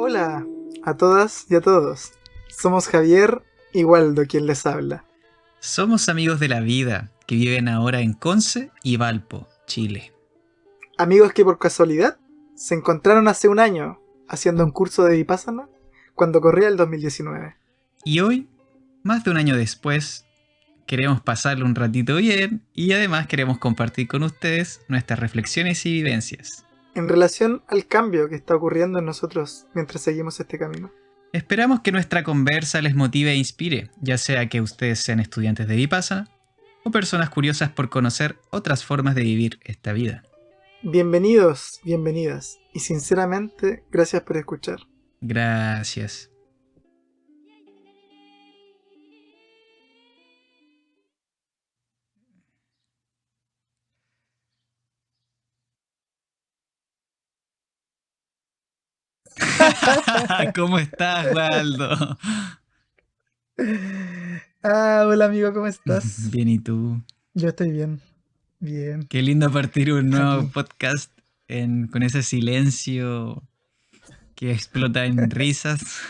Hola a todas y a todos. Somos Javier y Waldo quien les habla. Somos amigos de la vida que viven ahora en Conce y Valpo, Chile. Amigos que por casualidad se encontraron hace un año haciendo un curso de Vipassana cuando corría el 2019. Y hoy, más de un año después, queremos pasarle un ratito bien y además queremos compartir con ustedes nuestras reflexiones y vivencias. En relación al cambio que está ocurriendo en nosotros mientras seguimos este camino. Esperamos que nuestra conversa les motive e inspire, ya sea que ustedes sean estudiantes de Vipassana o personas curiosas por conocer otras formas de vivir esta vida. Bienvenidos, bienvenidas y sinceramente gracias por escuchar. Gracias. ¿Cómo estás, Waldo? Hola amigo, ¿cómo estás? Bien, ¿y tú? Yo estoy bien, bien, Qué lindo partir un nuevo aquí. podcast con ese silencio que explota en risas.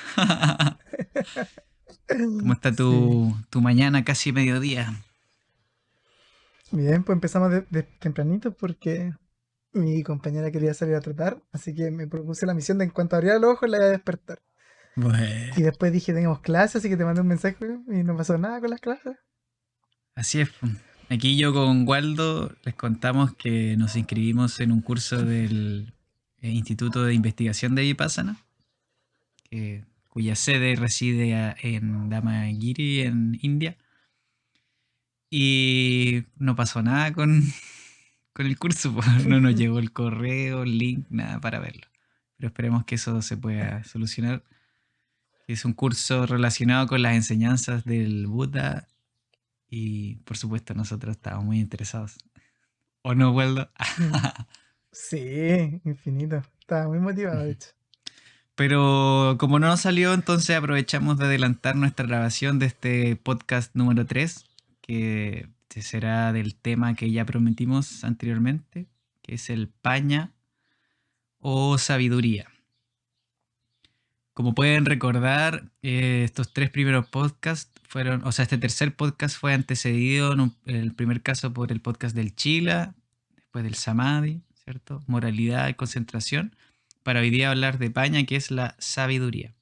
¿Cómo está Sí. tu mañana casi mediodía? Bien, pues empezamos de tempranito porque mi compañera quería salir a trotar, así que me propuse la misión de en cuanto abría los ojos la iba a despertar. Bueno, Y después dije, teníamos clases, así que te mandé un mensaje y no pasó nada con las clases. así es. Aquí yo con Waldo les contamos que nos inscribimos en un curso del Instituto de Investigación de Vipassana, cuya sede reside en Damagiri, en India. Y no pasó nada con el curso, pues. No nos llegó el correo, el link, nada para verlo. Pero esperemos que eso se pueda solucionar. Es un curso relacionado con las enseñanzas del Buda y por supuesto nosotros estamos muy interesados. ¿O no, Waldo? Mm. Sí, infinito. Estaba muy motivado, de hecho. Pero como no nos salió, entonces aprovechamos de adelantar nuestra grabación de este podcast número 3, que será del tema que ya prometimos anteriormente, que es el paña o sabiduría. Como pueden recordar, estos tres primeros podcasts fueron, o sea, este tercer podcast fue antecedido en el primer caso por el podcast del Chila, después del Samadhi, ¿cierto? Moralidad y concentración, para hoy día hablar de paña, que es la sabiduría.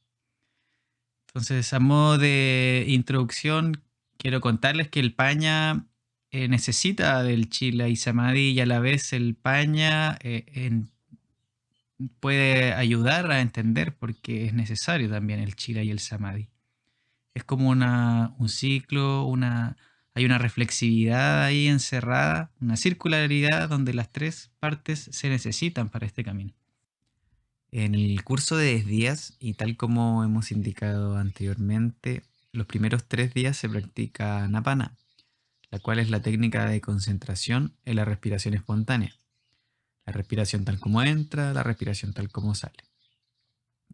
Entonces, a modo de introducción, quiero contarles que el paña necesita del Chila y Samadhi y a la vez el paña puede ayudar a entender porque es necesario también el Chila y el Samadhi. Es como un ciclo, hay una reflexividad ahí encerrada, una circularidad donde las tres partes se necesitan para este camino. En el curso de 10 días, y tal como hemos indicado anteriormente, los primeros 3 días se practica Napana, la cual es la técnica de concentración en la respiración espontánea. La respiración tal como entra, la respiración tal como sale.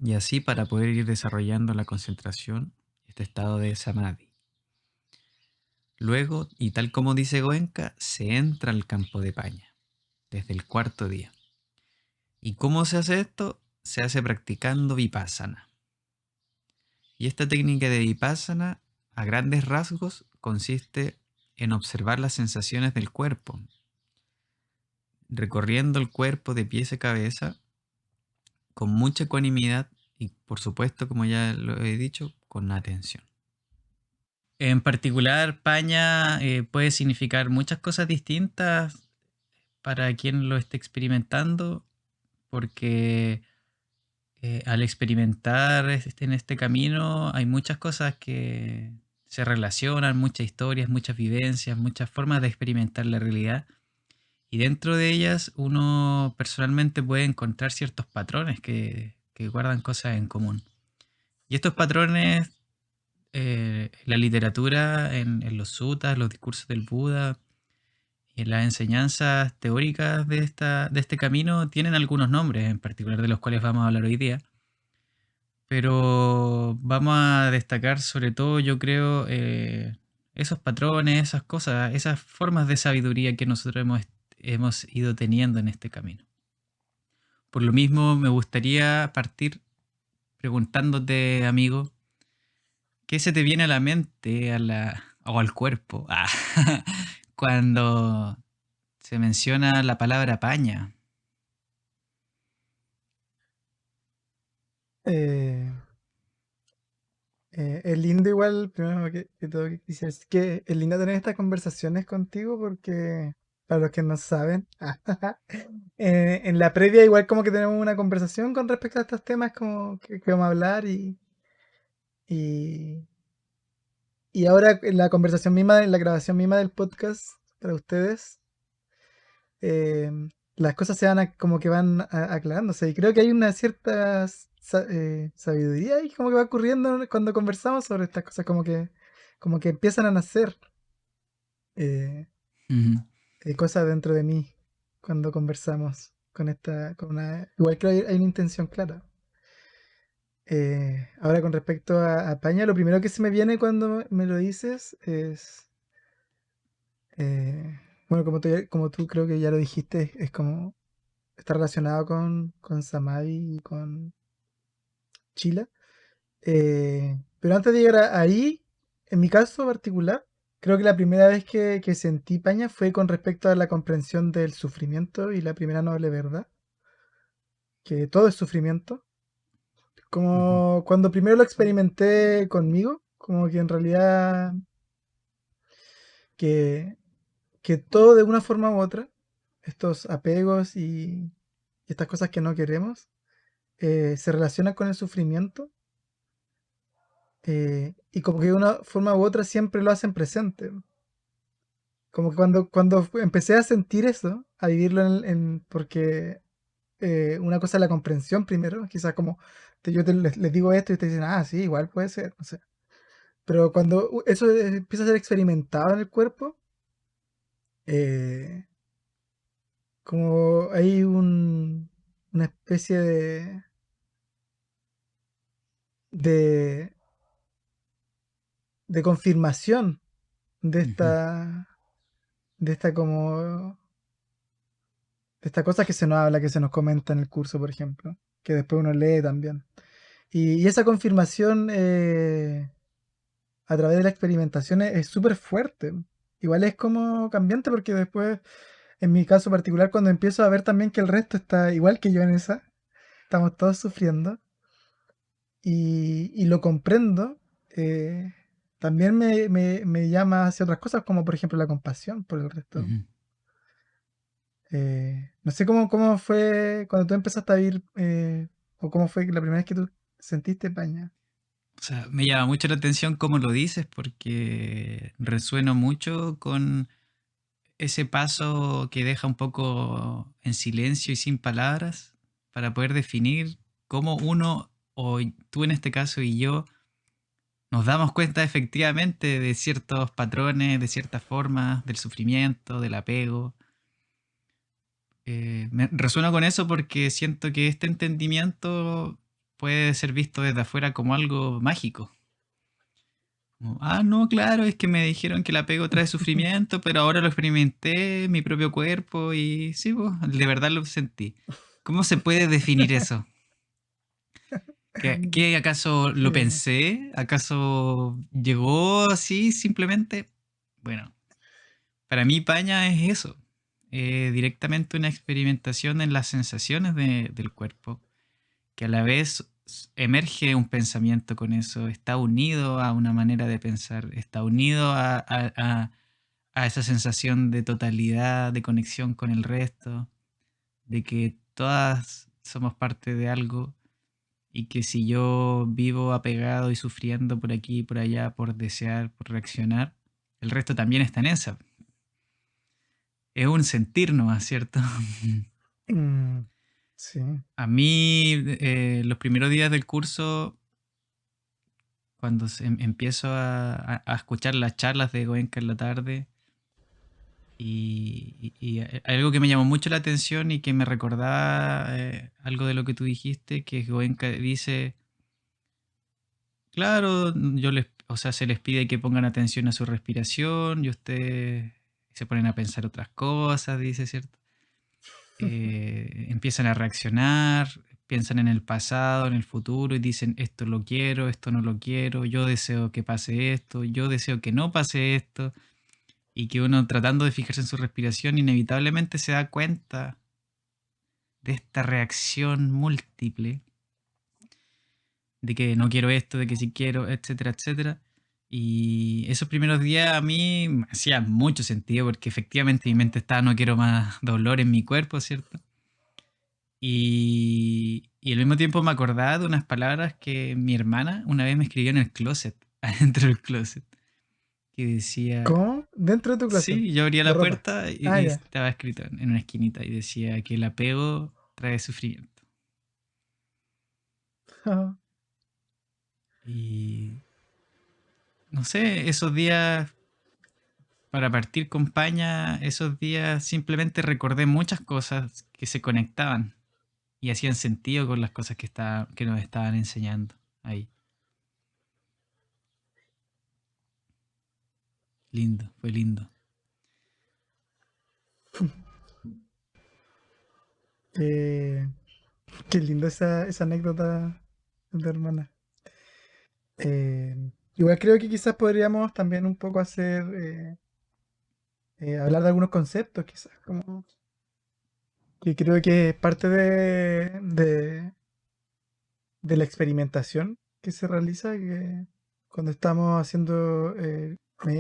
Y así para poder ir desarrollando la concentración, este estado de samadhi. Luego, y tal como dice Goenka, se entra al campo de paña, desde el cuarto día. ¿Y cómo se hace esto? Se hace practicando vipassana. Y esta técnica de vipassana, a grandes rasgos, consiste en observar las sensaciones del cuerpo, recorriendo el cuerpo de pies a cabeza con mucha ecuanimidad y, por supuesto, como ya lo he dicho, con atención. En particular, paña puede significar muchas cosas distintas para quien lo esté experimentando, porque al experimentar en este camino hay muchas cosas que se relacionan, muchas historias, muchas vivencias, muchas formas de experimentar la realidad. Y dentro de ellas uno personalmente puede encontrar ciertos patrones que guardan cosas en común. Y estos patrones, la literatura, en los suttas, los discursos del Buda y en las enseñanzas teóricas de este camino, tienen algunos nombres en particular de los cuales vamos a hablar hoy día. Pero vamos a destacar sobre todo, yo creo, esos patrones, esas cosas, esas formas de sabiduría que nosotros hemos ido teniendo en este camino. Por lo mismo, me gustaría partir preguntándote, amigo, ¿qué se te viene a la mente o al cuerpo cuando se menciona la palabra paña? Eh, es lindo igual, primero que todo que quisiera decir que es lindo tener estas conversaciones contigo porque, para los que no saben, en la previa igual como que tenemos una conversación con respecto a estos temas como que vamos a hablar y, y ahora en la conversación misma, en la grabación misma del podcast para ustedes, eh, las cosas se van como que van aclarándose y creo que hay una cierta sabiduría y como que va ocurriendo cuando conversamos sobre estas cosas como que empiezan a nacer eh, Ujú, cosas dentro de mí cuando conversamos con igual creo que hay una intención clara. Ahora con respecto a Paña, lo primero que se me viene cuando me lo dices es bueno, como tú creo que ya lo dijiste, es como está relacionado con Samadhi y con Chila. Pero antes de llegar ahí, en mi caso particular, creo que la primera vez que sentí paña fue con respecto a la comprensión del sufrimiento y la primera noble verdad, que todo es sufrimiento. ujú, Como cuando primero lo experimenté conmigo, como que en realidad que, que todo de una forma u otra, estos apegos y estas cosas que no queremos, se relacionan con el sufrimiento y como que de una forma u otra siempre lo hacen presente. Como que cuando empecé a sentir eso, a vivirlo porque una cosa es la comprensión primero, quizás como les digo esto y ustedes dicen, ah, sí, igual puede ser, no sé. Pero cuando eso empieza a ser experimentado en el cuerpo, eh, como hay una especie de, de confirmación de ujú. de esta como de esta cosa que se nos habla, que se nos comenta en el curso, por ejemplo, que después uno lee también. Y esa confirmación a través de la experimentación es súper fuerte. Igual es como cambiante porque después, en mi caso particular, cuando empiezo a ver también que el resto está igual que yo en esa, estamos todos sufriendo y lo comprendo, eh, también me llama hacia otras cosas, como por ejemplo la compasión por el resto. Ujú. No sé cómo fue cuando tú empezaste a vivir, o cómo fue la primera vez que tú sentiste paña. O sea, me llama mucho la atención cómo lo dices porque resueno mucho con ese paso que deja un poco en silencio y sin palabras para poder definir cómo uno, o tú en este caso y yo, nos damos cuenta efectivamente de ciertos patrones, de ciertas formas, del sufrimiento, del apego. Me resueno con eso porque siento que este entendimiento puede ser visto desde afuera como algo mágico. Como, ah, no, claro, es que me dijeron que el apego trae sufrimiento, pero ahora lo experimenté en mi propio cuerpo y sí, pues, de verdad lo sentí. ¿Cómo se puede definir eso? ¿Qué acaso lo Eh, pensé? ¿Acaso llegó así simplemente? Bueno, para mí Paña es eso. Directamente una experimentación en las sensaciones del cuerpo, que a la vez emerge un pensamiento con eso, está unido a una manera de pensar, está unido a esa sensación de totalidad, de conexión con el resto, de que todas somos parte de algo y que si yo vivo apegado y sufriendo por aquí y por allá, por desear, por reaccionar, el resto también está en esa. Es un sentir nomás, ¿cierto? mm, sí. A mí, los primeros días del curso, cuando empiezo a escuchar las charlas de Goenka en la tarde, y algo que me llamó mucho la atención y que me recordaba algo de lo que tú dijiste, que Goenka dice, claro, o sea, se les pide que pongan atención a su respiración y ustedes se ponen a pensar otras cosas, dice, ¿cierto? Empiezan a reaccionar, piensan en el pasado, en el futuro y dicen esto lo quiero, esto no lo quiero, yo deseo que pase esto, yo deseo que no pase esto, y que uno tratando de fijarse en su respiración inevitablemente se da cuenta de esta reacción múltiple, de que no quiero esto, de que sí quiero, etcétera, etcétera. Y esos primeros días a mí me hacía mucho sentido porque efectivamente mi mente estaba, no quiero más dolor en mi cuerpo, ¿cierto? Y al mismo tiempo me acordaba de unas palabras que mi hermana una vez me escribió en el closet, adentro del closet, que decía, ¿Cómo? Dentro de tu closet, sí, yo abría de la ropa. puerta Ah, y ya. estaba escrito en una esquinita y decía que el apego trae sufrimiento. Y no sé, esos días para partir con Paña, esos días simplemente recordé muchas cosas que se conectaban y hacían sentido con las cosas que nos estaban enseñando ahí. Lindo, fue lindo. Eh, Qué linda esa anécdota de tu hermana. Eh, Igual creo que quizás podríamos también un poco hacer, hablar de algunos conceptos, quizás, como que creo que es parte de la experimentación que se realiza que cuando estamos haciendo en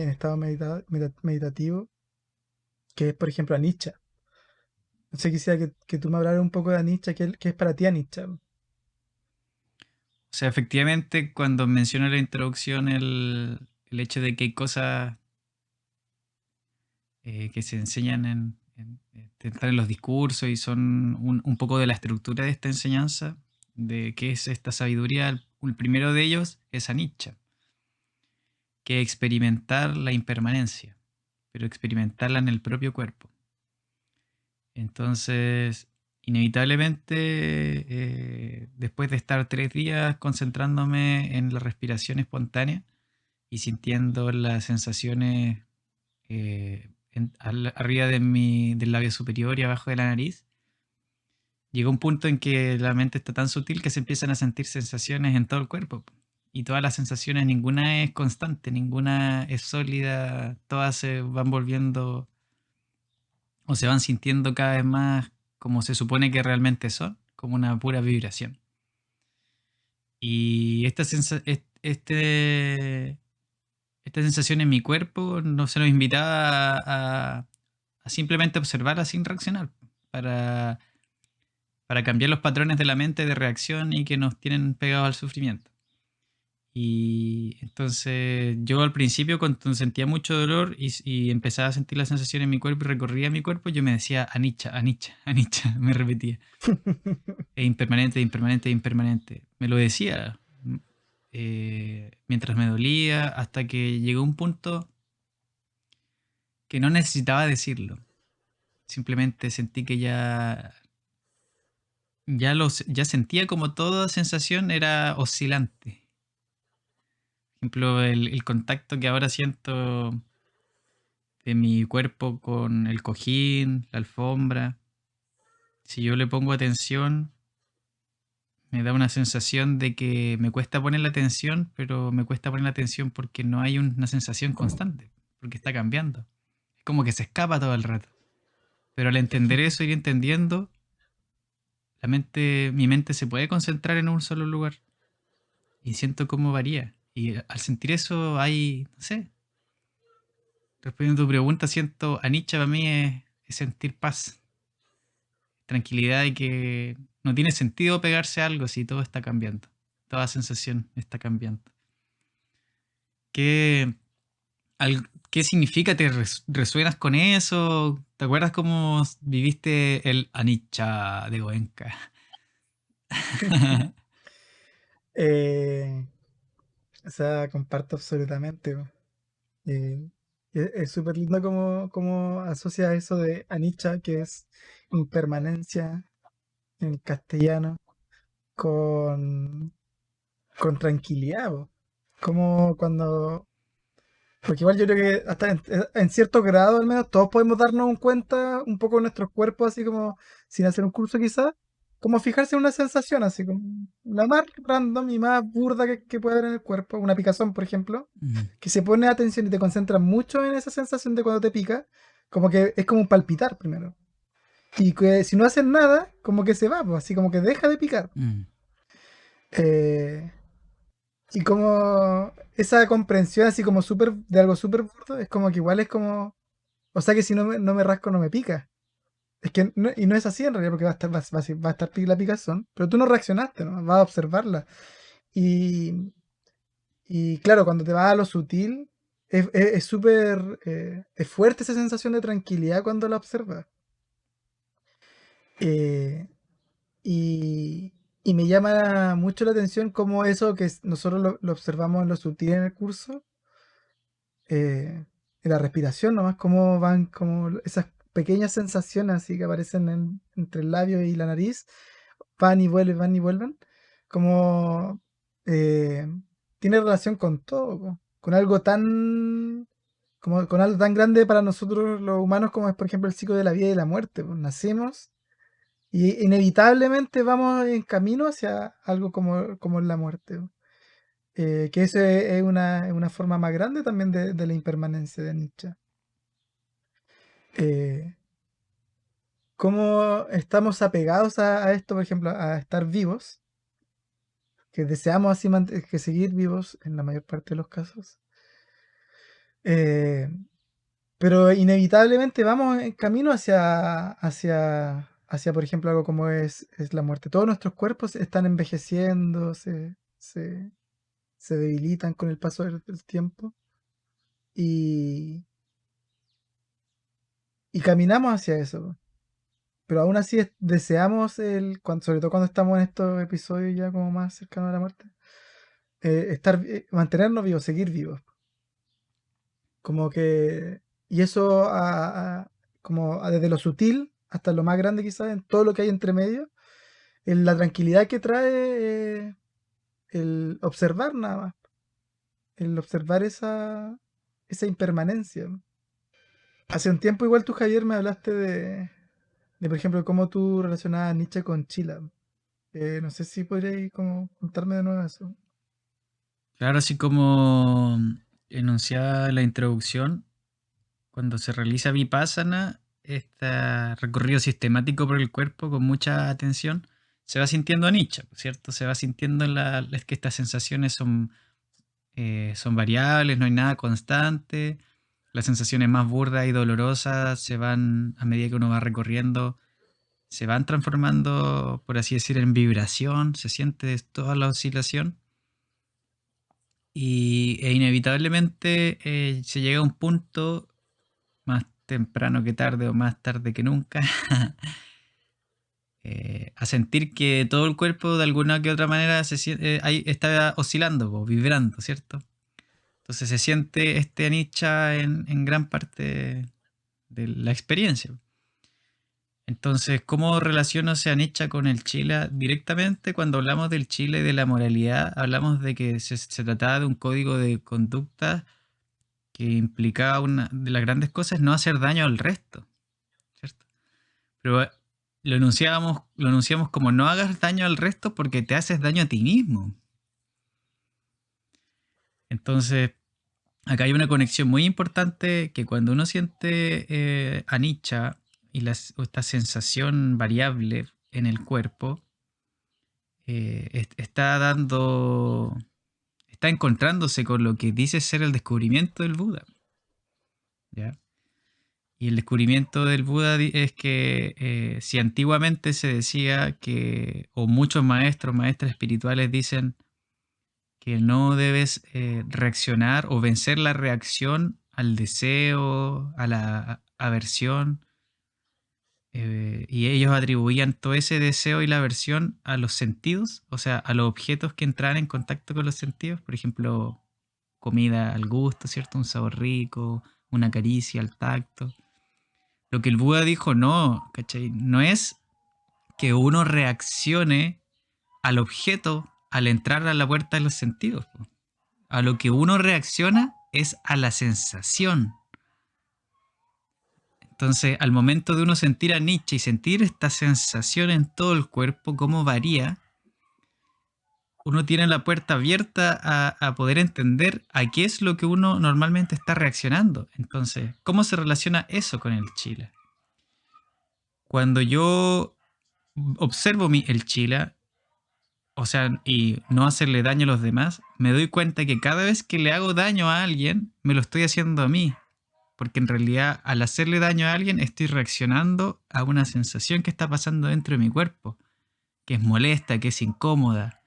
estado meditativo, que es, por ejemplo, anicca. No sé, quisiera que tú me hablaras un poco de anicca, qué es para ti anicca. O sea, efectivamente, cuando menciono en la introducción el hecho de que hay cosas que se enseñan están en los discursos y son un poco de la estructura de esta enseñanza, de qué es esta sabiduría, el primero de ellos es anicca, que es experimentar la impermanencia, pero experimentarla en el propio cuerpo. Entonces, inevitablemente, después de estar 3 días concentrándome en la respiración espontánea y sintiendo las sensaciones arriba del labio superior y abajo de la nariz, llega un punto en que la mente está tan sutil que se empiezan a sentir sensaciones en todo el cuerpo. Y todas las sensaciones, ninguna es constante, ninguna es sólida, todas se van volviendo o se van sintiendo cada vez más como se supone que realmente son, como una pura vibración. Y esta sensación en mi cuerpo no se nos invitaba a simplemente observarla sin reaccionar, para, para cambiar los patrones de la mente de reacción y que nos tienen pegados al sufrimiento. Y entonces yo al principio cuando sentía mucho dolor y empezaba a sentir la sensación en mi cuerpo y recorría mi cuerpo, yo me decía Anicca, Anicca, Anicca, me repetía. Es impermanente, impermanente, impermanente. Me lo decía mientras me dolía hasta que llegó un punto que no necesitaba decirlo. Simplemente sentí que ya sentía como toda sensación era oscilante. Por ejemplo, el contacto que ahora siento de mi cuerpo con el cojín, la alfombra. Si yo le pongo atención, me da una sensación de que me cuesta poner la atención, pero me cuesta poner la atención porque no hay una sensación constante, porque está cambiando. Es como que se escapa todo el rato. Pero al entender eso, ir entendiendo, mi mente se puede concentrar en un solo lugar y siento cómo varía. Y al sentir eso hay, no sé, respondiendo a tu pregunta, siento, Anicca para mí es sentir paz, tranquilidad y que no tiene sentido pegarse a algo si todo está cambiando. Toda sensación está cambiando. ¿Qué, qué significa? ¿Te resuenas con eso? ¿Te acuerdas cómo viviste el Anicca de Goenka? Eh, o sea, comparto absolutamente. Po. Eh, es súper lindo como asocia eso de anicca, que es impermanencia en el castellano, con, con tranquilidad. Po. Como cuando. Porque igual yo creo que hasta en cierto grado al menos todos podemos darnos un cuenta un poco de nuestros cuerpos, así como sin hacer un curso quizás, como fijarse en una sensación, así como la más random y más burda que puede haber en el cuerpo, una picazón, por ejemplo, Mm, que se pone atención y te concentras mucho en esa sensación de cuando te pica, como que es como un palpitar primero. Y que si no haces nada, como que se va, pues, así como que deja de picar. mm, Eh, y como esa comprensión así como súper de algo súper burdo, es como que igual es como, o sea que si no me rasco no me pica. Es que y no es así en realidad, porque va a estar la picazón, pero tú no reaccionaste, ¿no? Vas a observarla. Y, y claro, cuando te vas a lo sutil, es súper, es fuerte esa sensación de tranquilidad cuando la observas. Eh, y, y me llama mucho la atención cómo eso que nosotros lo observamos en lo sutil en el curso, en la respiración nomás, cómo van como esas pequeñas sensaciones así que aparecen entre el labio y la nariz, van y vuelven, como eh, tiene relación con todo, po, con algo tan como con algo tan grande para nosotros los humanos como es por ejemplo el ciclo de la vida y de la muerte, pues. Nacemos y inevitablemente vamos en camino hacia algo como la muerte, po. Que eso es una forma más grande también de la impermanencia de Nietzsche. Eh, cómo estamos apegados a esto, por ejemplo, a estar vivos, que deseamos así que seguir vivos en la mayor parte de los casos. Eh, pero inevitablemente vamos en camino hacia, por ejemplo, algo como es la muerte. Todos nuestros cuerpos están envejeciendo, se debilitan con el paso del tiempo y, y caminamos hacia eso. Pero aún así deseamos sobre todo cuando estamos en estos episodios ya como más cercanos a la muerte, mantenernos vivos, seguir vivos. Como que, y eso desde lo sutil hasta lo más grande quizás, en todo lo que hay entre medio, en la tranquilidad que trae el observar nada más, el observar esa impermanencia. Hace un tiempo igual tú, Javier, me hablaste por ejemplo, cómo tú relacionabas a Nietzsche con Chila. No sé si podríais como contarme de nuevo eso. Claro, así como enunciaba la introducción, cuando se realiza Vipassana, este recorrido sistemático por el cuerpo con mucha atención, se va sintiendo anicca, ¿cierto? Se va sintiendo es que estas sensaciones son variables, no hay nada constante. Las sensaciones más burdas y dolorosas se van, a medida que uno va recorriendo, se van transformando, por así decir, en vibración, se siente toda la oscilación e inevitablemente se llega a un punto más temprano que tarde o más tarde que nunca, a sentir que todo el cuerpo de alguna que otra manera está oscilando, vibrando, ¿cierto? Entonces se siente este anicca en gran parte de la experiencia. Entonces, ¿cómo relaciono ese anicca con el Chila? Directamente, cuando hablamos del Chila y de la moralidad, hablamos de que se trataba de un código de conducta que implicaba una de las grandes cosas no hacer daño al resto, ¿cierto? Pero lo enunciamos como no hagas daño al resto porque te haces daño a ti mismo. Entonces, acá hay una conexión muy importante que cuando uno siente anicca y esta sensación variable en el cuerpo, está encontrándose con lo que dice ser el descubrimiento del Buda, ¿ya? Y el descubrimiento del Buda es que si antiguamente se decía que, o muchos maestros, maestras espirituales dicen que no debes reaccionar o vencer la reacción al deseo, a la aversión, y ellos atribuían todo ese deseo y la aversión a los sentidos, o sea, a los objetos que entran en contacto con los sentidos, por ejemplo, comida al gusto, ¿cierto? Un sabor rico, una caricia al tacto. Lo que el Buda dijo, no, ¿cachai? No es que uno reaccione al objeto al entrar a la puerta de los sentidos. Po. A lo que uno reacciona es a la sensación. Entonces, al momento de uno sentir a Nietzsche y sentir esta sensación en todo el cuerpo, cómo varía, uno tiene la puerta abierta a poder entender a qué es lo que uno normalmente está reaccionando. Entonces, ¿cómo se relaciona eso con el Chila? Cuando yo observo el Chila, o sea, y no hacerle daño a los demás, me doy cuenta que cada vez que le hago daño a alguien, me lo estoy haciendo a mí. Porque en realidad, al hacerle daño a alguien, estoy reaccionando a una sensación que está pasando dentro de mi cuerpo, que es molesta, que es incómoda.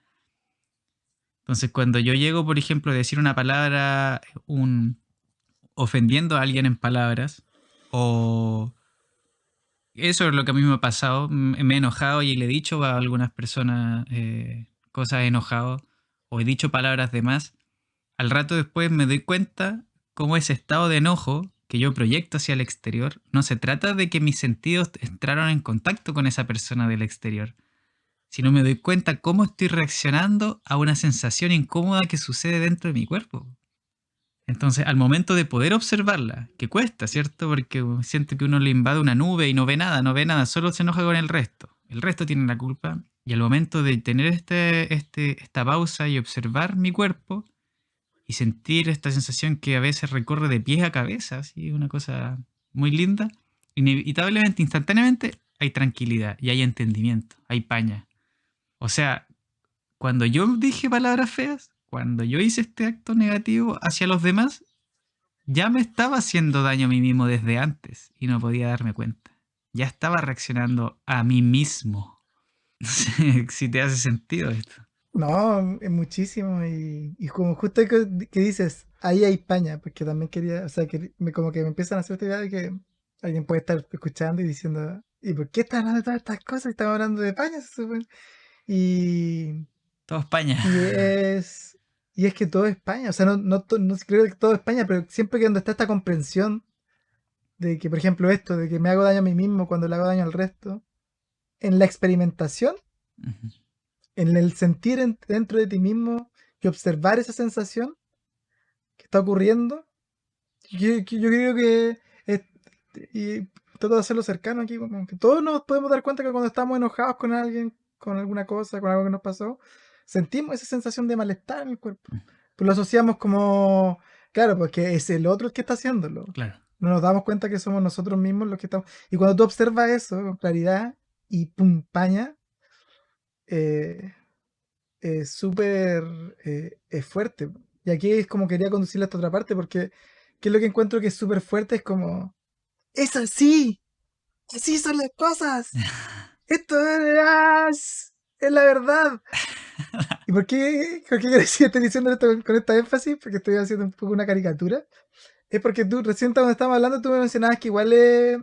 Entonces, cuando yo llego, por ejemplo, a decir una palabra, ofendiendo a alguien en palabras, o eso es lo que a mí me ha pasado, me he enojado y le he dicho a algunas personas cosas enojado, o he dicho palabras de más, al rato después me doy cuenta cómo ese estado de enojo que yo proyecto hacia el exterior, no se trata de que mis sentidos entraron en contacto con esa persona del exterior, sino me doy cuenta cómo estoy reaccionando a una sensación incómoda que sucede dentro de mi cuerpo. Entonces, al momento de poder observarla, que cuesta, ¿cierto? Porque siente que uno le invade una nube y no ve nada, solo se enoja con el resto. El resto tiene la culpa. Y al momento de tener esta pausa y observar mi cuerpo y sentir esta sensación que a veces recorre de pies a cabeza, así, una cosa muy linda, inevitablemente, instantáneamente, hay tranquilidad y hay entendimiento, hay paña. O sea, cuando yo dije palabras feas, cuando yo hice este acto negativo hacia los demás, ya me estaba haciendo daño a mí mismo desde antes y no podía darme cuenta. Ya estaba reaccionando a mí mismo. No sé si te hace sentido esto. No, es muchísimo. Y como justo que dices, ahí hay paña, porque también quería, o sea, que como que me empiezan a hacer esta idea de que alguien puede estar escuchando y diciendo, ¿y por qué están hablando de todas estas cosas? Estamos hablando de paña, se supone. Y, Todo España. y es y es que todo es paña, o sea, no creo que todo es paña, pero siempre que donde está esta comprensión de que, por ejemplo, esto, de que me hago daño a mí mismo cuando le hago daño al resto, en la experimentación, en el sentir dentro de ti mismo y observar esa sensación que está ocurriendo, yo creo que y trato de hacerlo cercano aquí, como que todos nos podemos dar cuenta que cuando estamos enojados con alguien, con alguna cosa, con algo que nos pasó, sentimos esa sensación de malestar en el cuerpo. Pues lo asociamos como, claro, porque es el otro el que está haciéndolo. Claro. No nos damos cuenta que somos nosotros mismos los que estamos. Y cuando tú observas eso con claridad y pum, paña, eh, es súper es fuerte. Y aquí es como quería conducirle a esta otra parte, porque ¿qué es lo que encuentro que es súper fuerte? Es como, ¡es así! ¡Así son las cosas! ¡Esto es la verdad! ¿Y por qué estoy diciendo esto con esta énfasis? Porque estoy haciendo un poco una caricatura. Es porque tú, recién cuando estábamos hablando, tú me mencionabas que igual es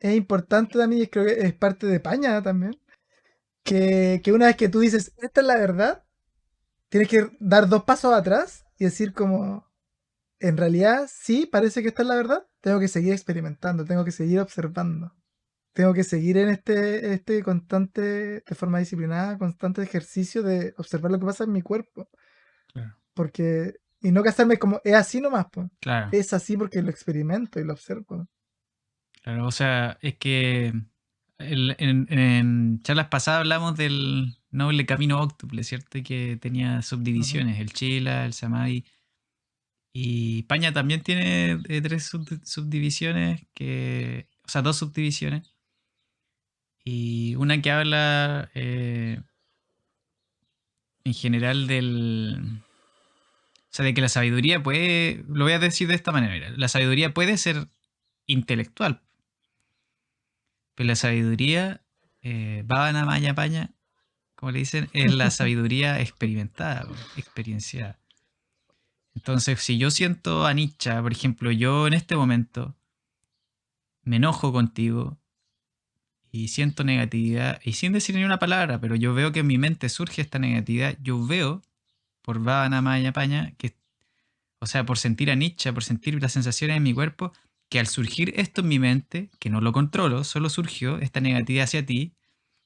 importante también, y creo que es parte de paña también, que una vez que tú dices, esta es la verdad, tienes que dar dos pasos atrás y decir como, en realidad sí, parece que esta es la verdad, tengo que seguir experimentando, tengo que seguir observando, tengo que seguir en este constante, de forma disciplinada, constante ejercicio de observar lo que pasa en mi cuerpo. Claro. Porque, y no casarme como, es así nomás, pues. Claro. Es así porque lo experimento y lo observo. Claro, o sea, es que en charlas pasadas hablamos del noble camino óctuple, ¿cierto? Y que tenía Ujú. subdivisiones, el Chila, el Samadhi. Y Paña también tiene tres subdivisiones, o sea, dos subdivisiones. Y una que habla en general o sea, de que la sabiduría puede, lo voy a decir de esta manera, mira, la sabiduría puede ser intelectual, pero la sabiduría, Bhavana Maya Paña, como le dicen, es la sabiduría experimentada, experienciada. Entonces, si yo siento a Nietzsche, por ejemplo, yo en este momento me enojo contigo y siento negatividad, y sin decir ni una palabra, pero yo veo que en mi mente surge esta negatividad, yo veo, por Bhavana Maya Paña, que, o sea, por sentir a Nietzsche, por sentir las sensaciones en mi cuerpo, que al surgir esto en mi mente, que no lo controlo, solo surgió esta negatividad hacia ti,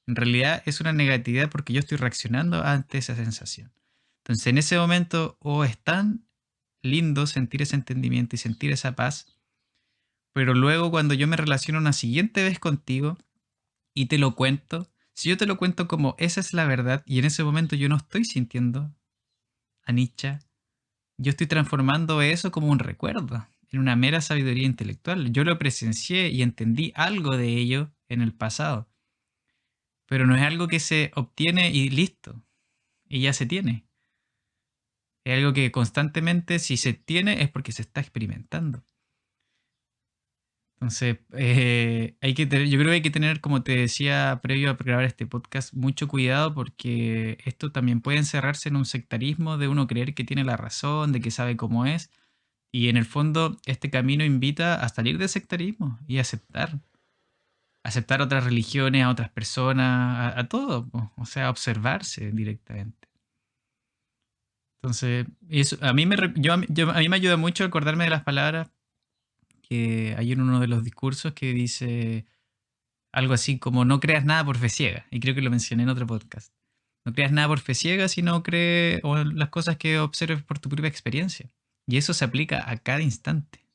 en realidad es una negatividad porque yo estoy reaccionando ante esa sensación. Entonces, en ese momento, es tan lindo sentir ese entendimiento y sentir esa paz, pero luego cuando yo me relaciono una siguiente vez contigo y te lo cuento, si yo te lo cuento como esa es la verdad y en ese momento yo no estoy sintiendo anicca, yo estoy transformando eso como un recuerdo, en una mera sabiduría intelectual. Yo lo presencié y entendí algo de ello en el pasado, pero no es algo que se obtiene y listo, y ya se tiene. Es algo que constantemente, si se tiene, es porque se está experimentando. Entonces, yo creo que hay que tener, como te decía previo a grabar este podcast, mucho cuidado porque esto también puede encerrarse en un sectarismo de uno creer que tiene la razón, de que sabe cómo es. Y en el fondo, este camino invita a salir del sectarismo y aceptar. Aceptar otras religiones, a otras personas, a todo. O sea, observarse directamente. Entonces, eso, a mí a mí me ayuda mucho acordarme de las palabras que hay en uno de los discursos que dice algo así como no creas nada por fe ciega. Y creo que lo mencioné en otro podcast. No creas nada por fe ciega, sino cree o las cosas que observes por tu propia experiencia. Y eso se aplica a cada instante.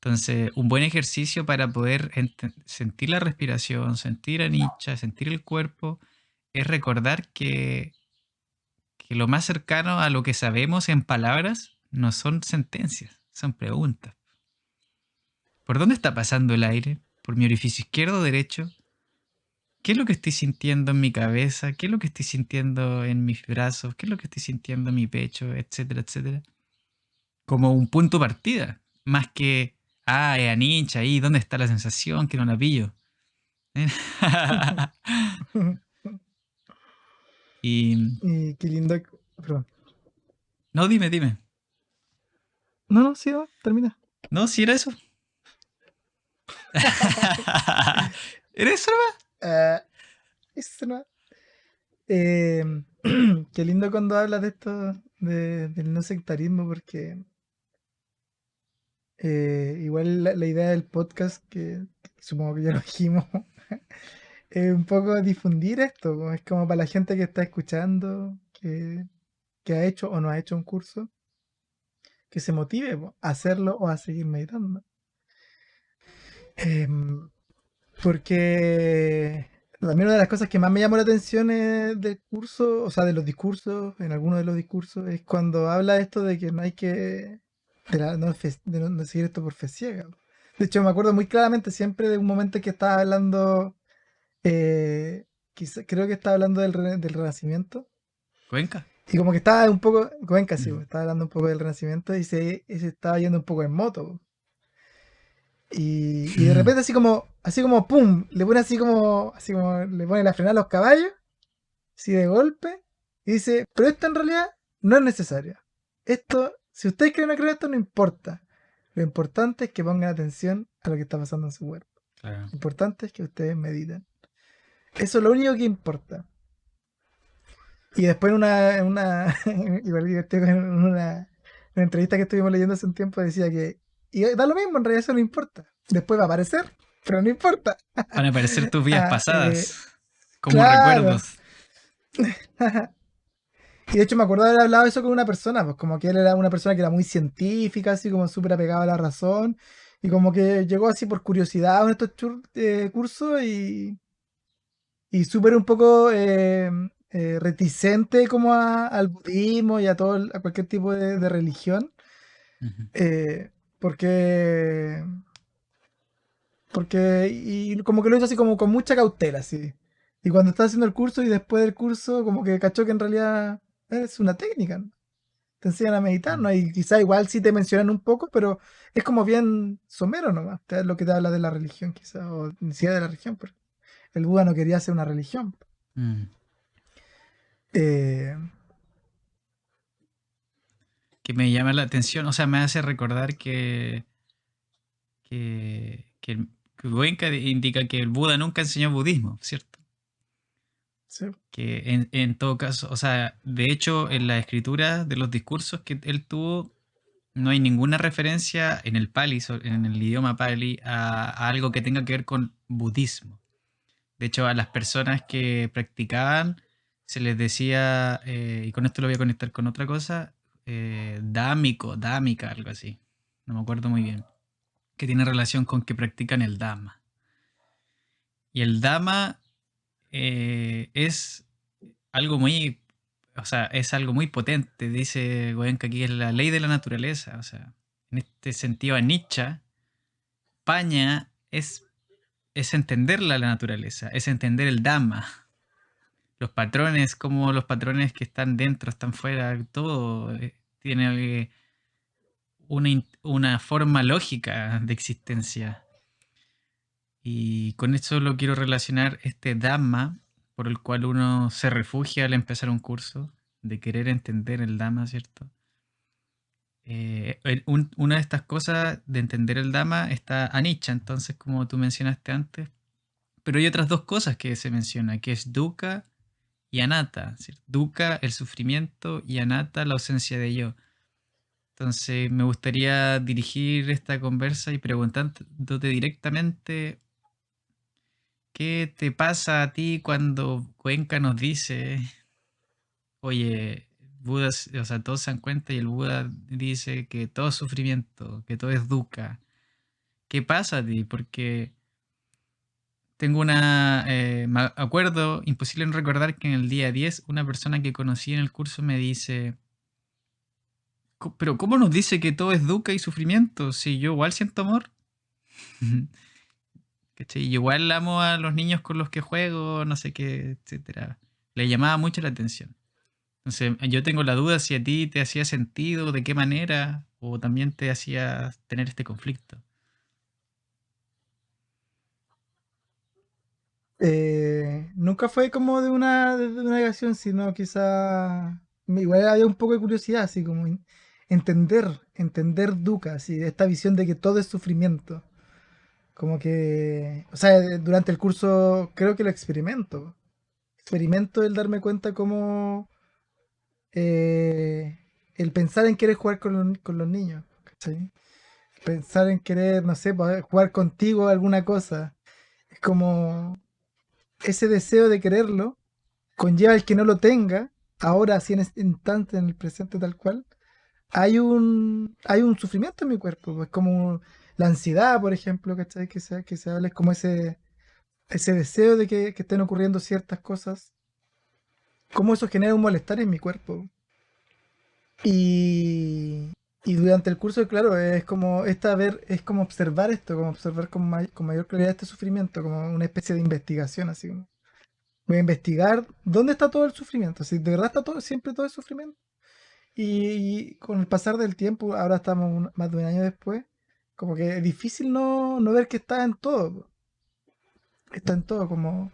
Entonces, un buen ejercicio para poder sentir la respiración, sentir anicca, sentir el cuerpo, es recordar que lo más cercano a lo que sabemos en palabras no son sentencias, son preguntas. ¿Por dónde está pasando el aire? ¿Por mi orificio izquierdo o derecho? ¿Qué es lo que estoy sintiendo en mi cabeza? ¿Qué es lo que estoy sintiendo en mis brazos? ¿Qué es lo que estoy sintiendo en mi pecho? Etcétera, etcétera. Como un punto de partida. Más que, es anicca ahí, ¿dónde está la sensación? Que no la pillo. Y... Y qué lindo. Perdón. No, dime. No, no, sí, va, termina. No, si era eso. ¿Era eso nomás? Ah, eso no. Eh, qué lindo cuando hablas de esto, del no sectarismo, porque igual la idea del podcast, que supongo que ya lo dijimos, es un poco difundir esto, po. Es como para la gente que está escuchando, que ha hecho o no ha hecho un curso, que se motive po, a hacerlo o a seguir meditando. Em, Porque también una de las cosas que más me llamó la atención del curso, o sea, de los discursos, en algunos de los discursos, es cuando habla esto de que no hay que, de no seguir esto por fe ciega. De hecho, me acuerdo muy claramente siempre de un momento en que estaba hablando, creo que estaba hablando del Renacimiento, Cuenca. y como que estaba un poco, Cuenca, sí, Mm. estaba hablando un poco del Renacimiento y se estaba yendo un poco en moto. Y de repente así como pum, le pone así como le pone la frenada a los caballos, así de golpe, y dice, pero esto en realidad no es necesario. Esto, si ustedes creen o no creen esto, no importa. Lo importante es que pongan atención a lo que está pasando en su cuerpo. Claro. Lo importante es que ustedes mediten. Eso es lo único que importa. Y después igual divertido, en una entrevista que estuvimos leyendo hace un tiempo decía que y da lo mismo, en realidad eso no importa. Después va a aparecer, pero no importa. Van a aparecer tus vidas Ah, pasadas como claro. recuerdos. Y de hecho me acuerdo de haber hablado eso con una persona, pues como que él era una persona que era muy científica, así como súper apegada a la razón, y como que llegó así por curiosidad a estos cursos y súper un poco reticente como al budismo y a cualquier tipo de religión, Ujú. eh, porque, y como que lo hizo así como con mucha cautela, así. Y cuando estaba haciendo el curso y después del curso, como que cachó que en realidad es una técnica, ¿no? Te enseñan a meditar, Mm. ¿no? Y quizá igual sí te mencionan un poco, pero es como bien somero nomás, lo que te habla de la religión, quizá, o ni siquiera de la religión, pero el Buda no quería hacer una religión. Mm. Eh, Que me llama la atención, o sea, me hace recordar que Goenka indica que el Buda nunca enseñó budismo, ¿cierto? sí. Que en todo caso, o sea, de hecho, en la escritura de los discursos que él tuvo, no hay ninguna referencia en el Pali, en el idioma Pali, a algo que tenga que ver con budismo. De hecho, a las personas que practicaban se les decía, y con esto lo voy a conectar con otra cosa, dámico, dámica, algo así. No me acuerdo muy bien. que tiene relación con que practican el Dhamma. Y el Dhamma es algo muy, o sea, es algo muy potente. Dice Goenka aquí, es la ley de la naturaleza. O sea, en este sentido, anicca, paña es entender la naturaleza, es entender el Dhamma. Los patrones, como los patrones que están dentro, están fuera, todo tiene una forma lógica de existencia. Y con eso lo quiero relacionar este Dhamma por el cual uno se refugia al empezar un curso, de querer entender el Dhamma, ¿cierto? Una de estas cosas de entender el Dhamma está anicca, entonces como tú mencionaste antes, pero hay otras dos cosas que se menciona, que es dukkha y anatta, ¿cierto? Dukkha, el sufrimiento, y anatta, la ausencia de yo. Entonces me gustaría dirigir esta conversa y preguntándote directamente qué te pasa a ti cuando Cuenca nos dice, oye, Buda, o sea, todos se dan cuenta y el Buda dice que todo es sufrimiento, que todo es dukkha. ¿Qué pasa a ti? Porque tengo me acuerdo, imposible no recordar que en el día 10 una persona que conocí en el curso me dice, pero ¿cómo nos dice que todo es dukkha y sufrimiento? Si yo igual siento amor. ¿Cachai? Y igual amo a los niños con los que juego, no sé qué, etcétera. Le llamaba mucho la atención. Entonces, yo tengo la duda si a ti te hacía sentido, de qué manera, o también te hacía tener este conflicto. Nunca fue como de una negación, sino quizá igual había un poco de curiosidad, así como entender Dukkha, así, esta visión de que todo es sufrimiento. Como que, o sea, durante el curso creo que lo experimento. Experimento el darme cuenta como el pensar en querer jugar con los niños, ¿cachai? Pensar en querer, no sé, poder jugar contigo alguna cosa. Es como ese deseo de quererlo conlleva el que no lo tenga, ahora así en este instante, en el presente tal cual, hay un sufrimiento en mi cuerpo, pues como la ansiedad, por ejemplo, ¿cachai? Que se habla, es como ese deseo de que estén ocurriendo ciertas cosas, como eso genera un malestar en mi cuerpo. Y, y durante el curso, claro, es como es como observar esto, como observar con mayor claridad este sufrimiento, como una especie de investigación, así como voy a investigar dónde está todo el sufrimiento, si de verdad está todo, siempre todo el sufrimiento. Y con el pasar del tiempo, ahora estamos más de un año después, como que es difícil no ver que está en todo. Está en todo, como...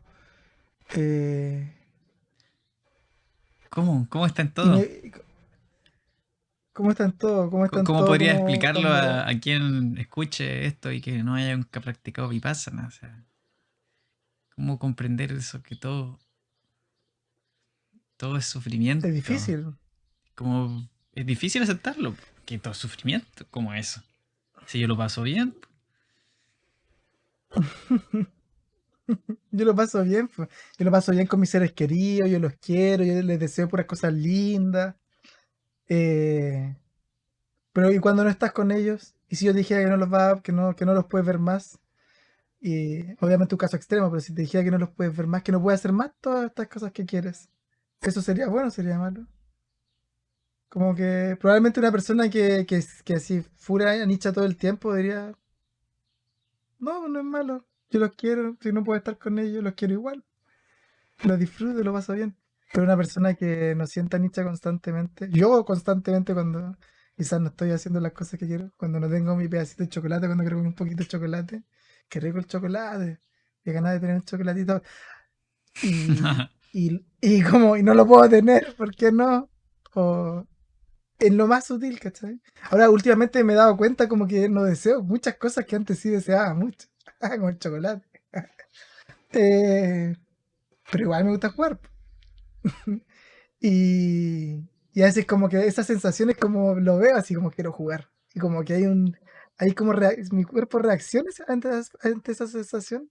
eh, ¿Cómo está en y todo? me, ¿Cómo está en todo? ¿Cómo está en ¿Cómo todo? podría Como explicarlo cuando... a quien escuche esto y que no haya nunca practicado Vipassana? O sea, ¿cómo comprender eso, que todo es Es sufrimiento? difícil. Como es difícil aceptarlo, que todo es sufrimiento, como eso. Si yo lo paso bien, Yo lo paso bien, pues. Yo lo paso bien con mis seres queridos, yo los quiero, yo les deseo puras cosas lindas. Eh, pero ¿y cuando no estás con ellos? ¿Y si yo te dijera que no que no los puedes ver más? Y obviamente un caso extremo, pero si te dijera que no los puedes ver más, que no puedes hacer más todas estas cosas que quieres, ¿eso sería bueno o sería malo? Como que probablemente una persona que así fura Nietzsche todo el tiempo diría, no es malo, yo los quiero, si no puedo estar con ellos, los quiero igual, lo disfruto, lo paso bien. Pero una persona que no sienta Nietzsche constantemente, yo constantemente cuando quizás no estoy haciendo las cosas que quiero, cuando no tengo mi pedacito de chocolate, cuando quiero comer un poquito de chocolate, qué rico el chocolate, qué ganas de tener el chocolatito. Y no lo puedo tener, ¿por qué no? O en lo más sutil, ¿cachai? Ahora, últimamente me he dado cuenta como que no deseo muchas cosas que antes sí deseaba mucho, como el chocolate. Eh, pero igual me gusta jugar. Y a veces como que esas sensaciones como lo veo así como quiero jugar. Y como que hay como mi cuerpo reacciona ante esa sensación.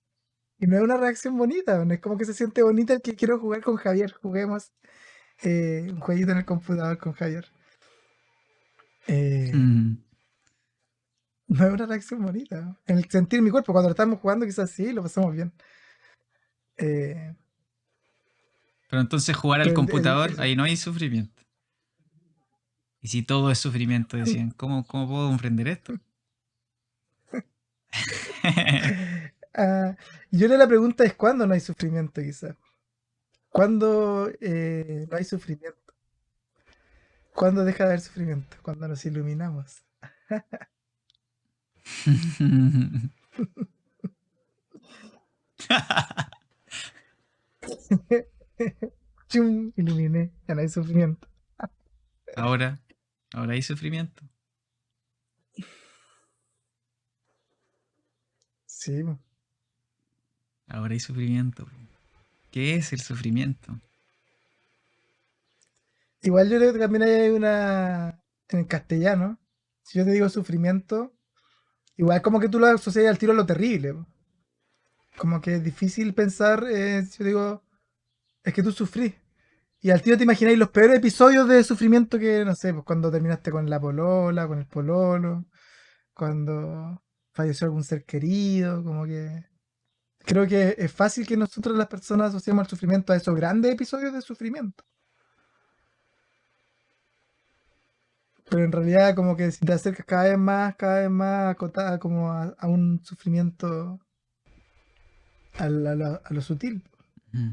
Y no es una reacción bonita, no es como que se siente bonita el que quiero jugar con Javier. Juguemos un jueguito en el computador con Javier. Eh, mm, No es una reacción bonita. En el sentir mi cuerpo, cuando lo estamos jugando, quizás sí, lo pasamos bien. Eh, Pero entonces jugar al pero computador, ahí no hay sufrimiento. Y si todo es sufrimiento, decían, ¿cómo puedo comprender esto? ah, yo le la pregunta es ¿cuándo no hay sufrimiento, quizás? ¿Cuándo no hay sufrimiento? ¿Cuándo deja de haber sufrimiento? Cuando nos iluminamos. Chum, iluminé, ya no hay sufrimiento. ahora, ahora hay sufrimiento. Sí, po. Ahora hay sufrimiento. ¿Qué es el sufrimiento? Igual yo creo que también hay una. En el castellano, si yo te digo sufrimiento, igual como que tú lo asocias al tiro a lo terrible, po. Como que es difícil pensar, si yo digo, es que tú sufrís. Y al tiro te imagináis los peores episodios de sufrimiento que, no sé, pues cuando terminaste con la polola, con el pololo, cuando falleció algún ser querido, como que creo que es fácil que nosotros las personas asociemos el sufrimiento a esos grandes episodios de sufrimiento. Pero en realidad como que si te acercas cada vez más acotada como a un sufrimiento a lo sutil. Mm.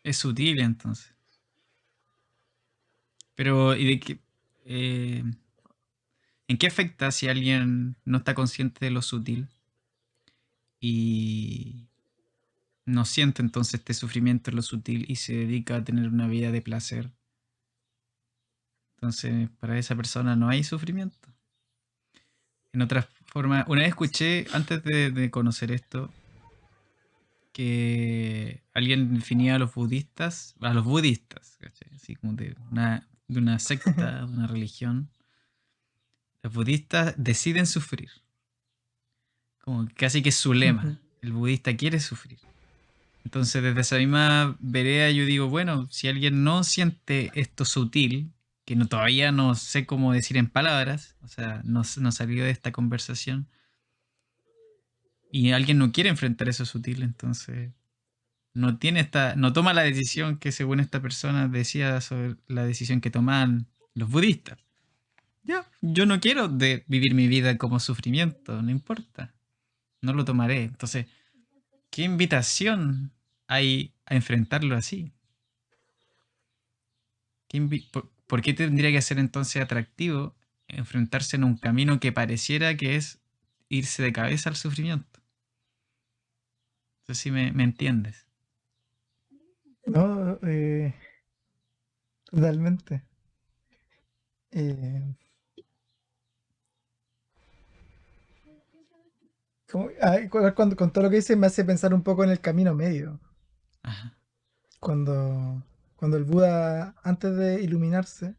Es sutil entonces. Pero, ¿y de qué? eh, ¿En qué afecta si alguien no está consciente de lo sutil y no siente entonces este sufrimiento en lo sutil y se dedica a tener una vida de placer? Entonces, para esa persona no hay sufrimiento. En otra forma, una vez escuché, antes de conocer esto, que alguien definía a los budistas, ¿cachai? Así como de una secta, de una religión. Los budistas deciden sufrir, como casi que es su Ujú. lema. El budista quiere sufrir. Entonces, desde esa misma vereda yo digo, bueno, si alguien no siente esto sutil, que no, todavía no sé cómo decir en palabras, o sea, no salió de esta conversación, y alguien no quiere enfrentar eso sutil, entonces no toma la decisión que según esta persona decía sobre la decisión que toman los budistas. Ya, yo no quiero vivir mi vida como sufrimiento, no importa, no lo tomaré. Entonces, ¿qué invitación hay a enfrentarlo así? ¿Por qué tendría que ser entonces atractivo enfrentarse en un camino que pareciera que es irse de cabeza al sufrimiento? No sé si me entiendes. No, totalmente. Eh, con todo lo que dice me hace pensar un poco en el camino medio. Ajá. Cuando, cuando el Buda, antes de iluminarse,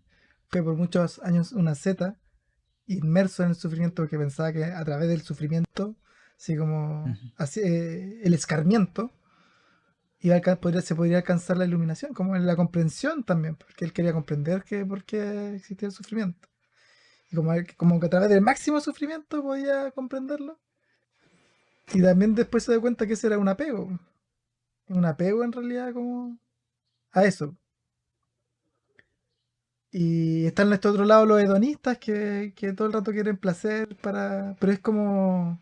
fue por muchos años una seta, inmerso en el sufrimiento, porque pensaba que a través del sufrimiento, así como Ujú. así, el escarmiento, se podría alcanzar la iluminación, como en la comprensión también, porque él quería comprender que por qué existía el sufrimiento. Y como que a través del máximo sufrimiento podía comprenderlo. Y también después se dio cuenta que ese era un apego en realidad como a eso. Y están en este otro lado los hedonistas que todo el rato quieren placer para. Pero es como.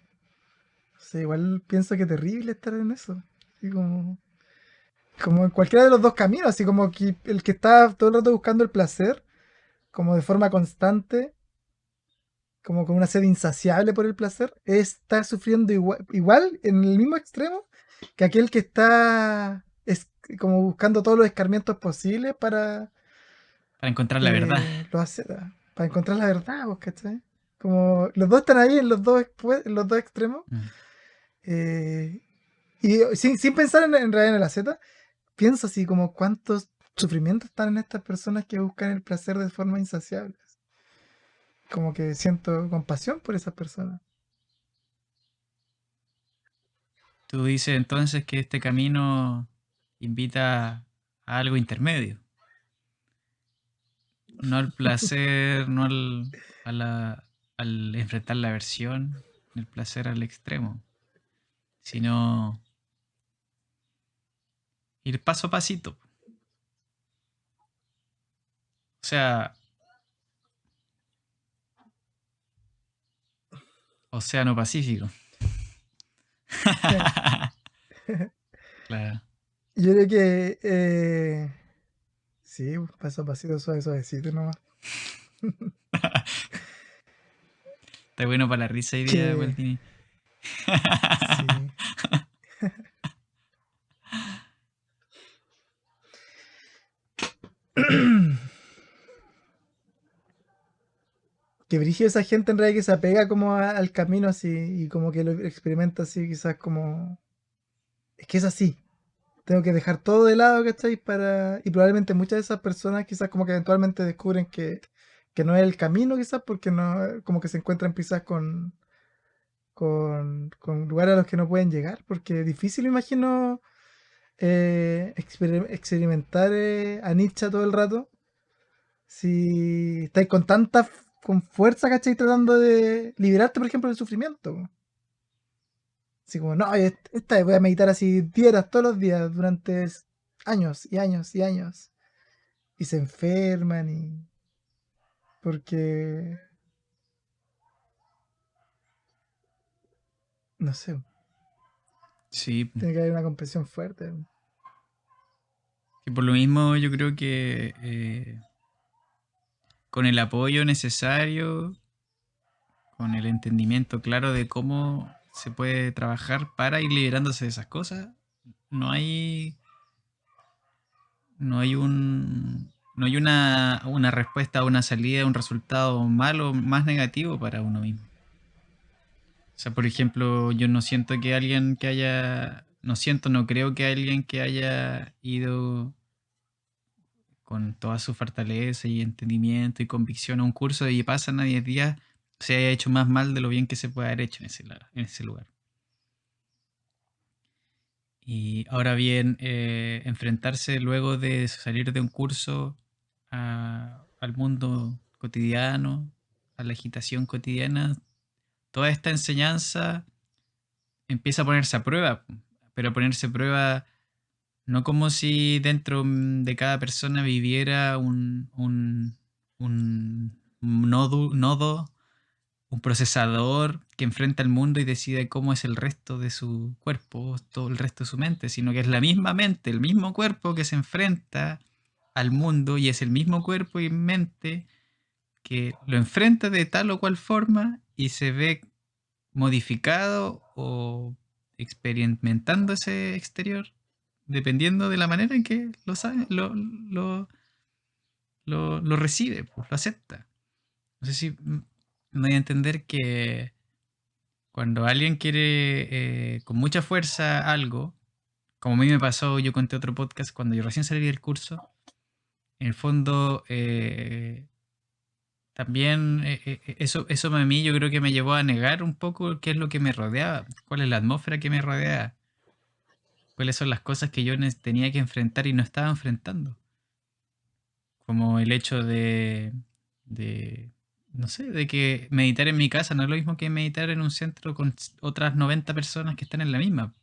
No sé, igual pienso que terrible estar en eso. Así como en cualquiera de los dos caminos, así como que el que está todo el rato buscando el placer, como de forma constante, como con una sed insaciable por el placer, está sufriendo igual en el mismo extremo que aquel que está como buscando todos los escarmientos posibles para Para encontrar la verdad. lo hace para encontrar la verdad, ¿vos cachai? Como los dos están ahí en los dos extremos. Mm. eh, y sin pensar en realidad en la Z, pienso así como cuántos sufrimientos están en estas personas que buscan el placer de forma insaciable. Como que siento compasión por esas personas. Tú dices entonces que este camino invita a algo intermedio. no al placer, no al enfrentar la aversión, el placer al extremo, sino ir paso a pasito. O sea, Océano Pacífico. Claro. Yo creo que sí, paso a pasito, suave, suavecito nomás. Está bueno para la risa hoy día, Que Gualdini. sí. Que brígido esa gente en realidad que se apega como al camino así y como que lo experimenta así, quizás como. Es que es así. Tengo que dejar todo de lado, ¿cachai? Y probablemente muchas de esas personas quizás como que eventualmente descubren que no es el camino, quizás, porque no, como que se encuentran quizás con lugares a los que no pueden llegar, porque es difícil, me imagino, experimentar a Nietzsche todo el rato. Si estáis con fuerza, ¿cachai? Tratando de liberarte, por ejemplo, del sufrimiento. Así como, no, esta vez voy a meditar así 10 horas todos los días durante años y años y años. Y se enferman y. Porque. No sé, Sí, tiene que haber una comprensión fuerte. y por lo mismo yo creo que con el apoyo necesario, con el entendimiento claro de cómo se puede trabajar para ir liberándose de esas cosas, no hay, no hay no hay una respuesta, una salida, un resultado malo, más negativo para uno mismo. O sea, por ejemplo, yo no siento que alguien que haya, no siento, no creo que alguien que haya ido con toda su fortaleza y entendimiento y convicción a un curso y pasan a 10 días, se haya hecho más mal de lo bien que se puede haber hecho en ese lugar. Y ahora bien, enfrentarse luego de salir de un curso al mundo cotidiano, a la agitación cotidiana, toda esta enseñanza empieza a ponerse a prueba, pero a ponerse a prueba no como si dentro de cada persona viviera un nodo, un procesador que enfrenta al mundo y decide cómo es el resto de su cuerpo, todo el resto de su mente, sino que es la misma mente, el mismo cuerpo que se enfrenta al mundo y es el mismo cuerpo y mente que lo enfrenta de tal o cual forma y se ve modificado o experimentando ese exterior dependiendo de la manera en que lo sabe, lo recibe, pues, lo acepta. No sé si me voy a entender que cuando alguien quiere con mucha fuerza algo, como a mí me pasó, yo conté otro podcast cuando yo recién salí del curso, en el fondo también eso a mí yo creo que me llevó a negar un poco qué es lo que me rodeaba, cuál es la atmósfera que me rodea, cuáles son las cosas que yo tenía que enfrentar y no estaba enfrentando. Como el hecho de, no sé, de que meditar en mi casa no es lo mismo que meditar en un centro con otras 90 personas que están en la misma.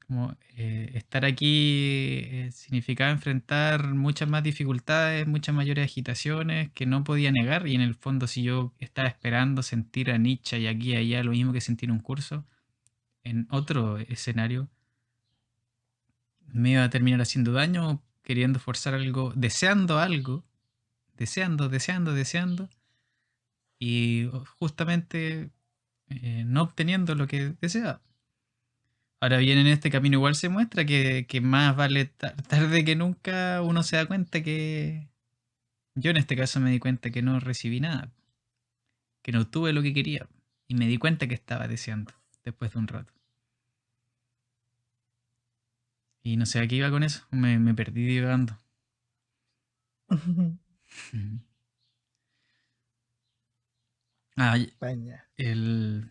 Como estar aquí significaba enfrentar muchas más dificultades, muchas mayores agitaciones que no podía negar y en el fondo si yo estaba esperando sentir a Nietzsche y aquí y allá lo mismo que sentir un curso, en otro escenario me iba a terminar haciendo daño, queriendo forzar algo, deseando, y justamente no obteniendo lo que deseaba. Ahora bien, en este camino igual se muestra que más vale tarde que nunca uno se da cuenta que yo en este caso me di cuenta que no recibí nada, que no tuve lo que quería y me di cuenta que estaba deseando después de un rato. Y no sé a qué iba con eso, me perdí divagando. Ah, España. el...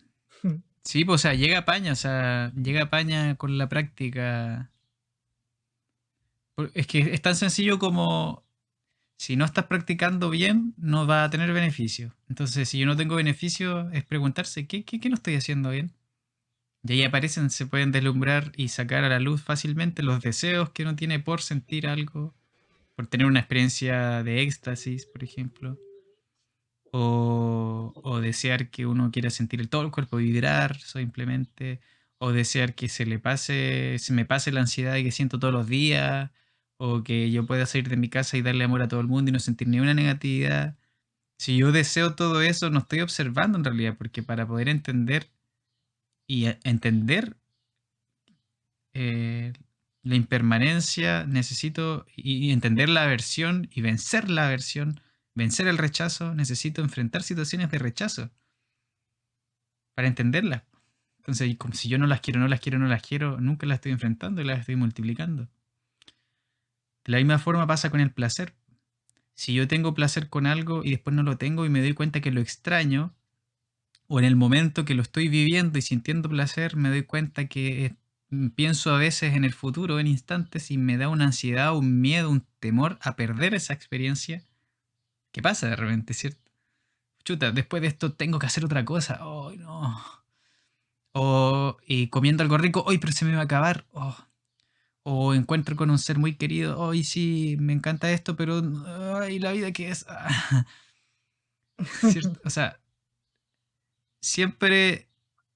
Sí, pues, o sea, llega a paña, o sea, llega a paña con la práctica. Es que es tan sencillo como si no estás practicando bien, no va a tener beneficio. Entonces, si yo no tengo beneficio, es preguntarse, ¿qué no estoy haciendo bien? Y ahí aparecen, se pueden deslumbrar y sacar a la luz fácilmente los deseos que uno tiene por sentir algo, por tener una experiencia de éxtasis, por ejemplo, o desear que uno quiera sentir todo el cuerpo vibrar simplemente, o desear que se me pase la ansiedad que siento todos los días, o que yo pueda salir de mi casa y darle amor a todo el mundo y no sentir ni una negatividad. Si yo deseo todo eso, no estoy observando en realidad, porque para poder entender entender eh, la impermanencia, necesito y entender la aversión y vencer la aversión, vencer el rechazo, necesito enfrentar situaciones de rechazo para entenderlas. Entonces, como si yo no las quiero, no las quiero, no las quiero, nunca las estoy enfrentando y las estoy multiplicando. De la misma forma pasa con el placer. Si yo tengo placer con algo y después no lo tengo y me doy cuenta que lo extraño, o en el momento que lo estoy viviendo y sintiendo placer, me doy cuenta que pienso a veces en el futuro, en instantes, y me da una ansiedad, un miedo, un temor a perder esa experiencia. ¿Qué pasa de repente, cierto? Chuta, después de esto tengo que hacer otra cosa. Oh, no. O y comiendo algo rico, hoy pero se me va a acabar. Oh. O encuentro con un ser muy querido, hoy sí, me encanta esto, pero ay, la vida que es. ¿Cierto? O sea, siempre